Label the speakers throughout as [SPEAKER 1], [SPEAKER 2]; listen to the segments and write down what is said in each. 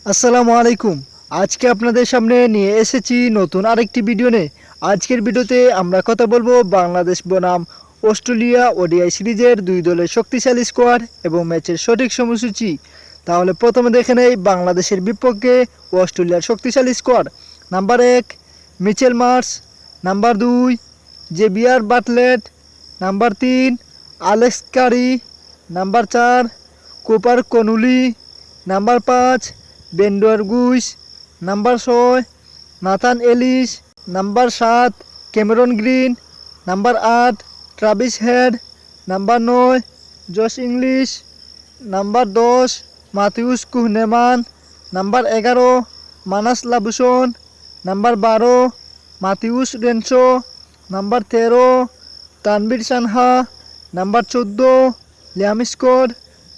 [SPEAKER 1] আসসালামু আলাইকুম। আজকে আপনাদের সামনে নিয়ে এসেছি নতুন আরেকটি ভিডিও নিয়ে। আজকের ভিডিওতে আমরা কথা বলবো বাংলাদেশ বনাম অস্ট্রেলিয়া ওডিআই সিরিজের দুই দলের শক্তিশালী স্কোয়াড এবং ম্যাচের সঠিক সময়সূচি। তাহলে প্রথমে দেখে নেই বাংলাদেশের বিপক্ষে অস্ট্রেলিয়ার শক্তিশালী squad. Number 1 Mitchell Marsh, number 2 Xavier Bartlett, number 3 Alex Carey, number 4 Cooper Connolly, number 5 Ben Dwarshuis, number 6 Nathan Ellis, number 7 Cameron Green, number 8 Travis Head, number 9 Josh Inglis, number 10 Matthew Kuhnemann, number 11 Marnus Labuschagne, number 12 Matthew Renshaw, number 13 Tanveer Sangha, number 14 Liam Scott,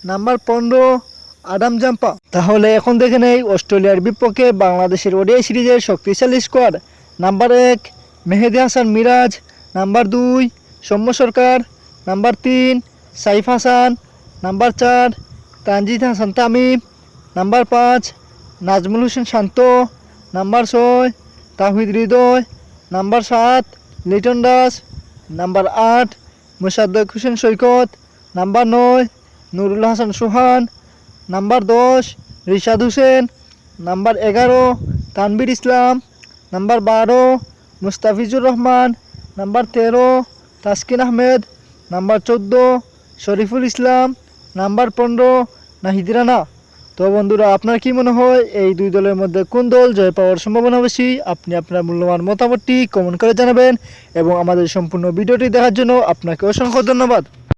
[SPEAKER 1] number 15 Adam Zampa. তাহলে এখন দেখে নেই অস্ট্রেলিয়ার বিপক্ষে বাংলাদেশের ODI সিরিজের শক্তিশালী squad. Number 1 Mehidy Hasan Miraz, number 2 Soumya Sarkar, number 3 Saif Hasan, number 4 Tanzid Hasan Tamim, number 5 Najmul Hossain Shanto, number 6 Towhid Hridoy, number 7 Litton Das, number 8 Mosaddek Hossain Saikat, number 9 Nurul Hasan Sohan, number 10 Rishad Hossain, number 11 Tanvir Islam, number 12 Mustafizur Rahman, number 13 Taskin Ahmed, number 14 Shoriful Islam, number 15 Nahid Rana. তো বন্ধুরা, আপনার কি মনে হয় এই দুই দলের মধ্যে কোন দল জয় পাওয়ার সম্ভাবনা বেশি? আপনি আপনার মূল্যবান মতামতটি কমেন্ট করে জানাবেন এবং আমাদের সম্পূর্ণ ভিডিওটি দেখার জন্য আপনাকে অসংখ্য ধন্যবাদ।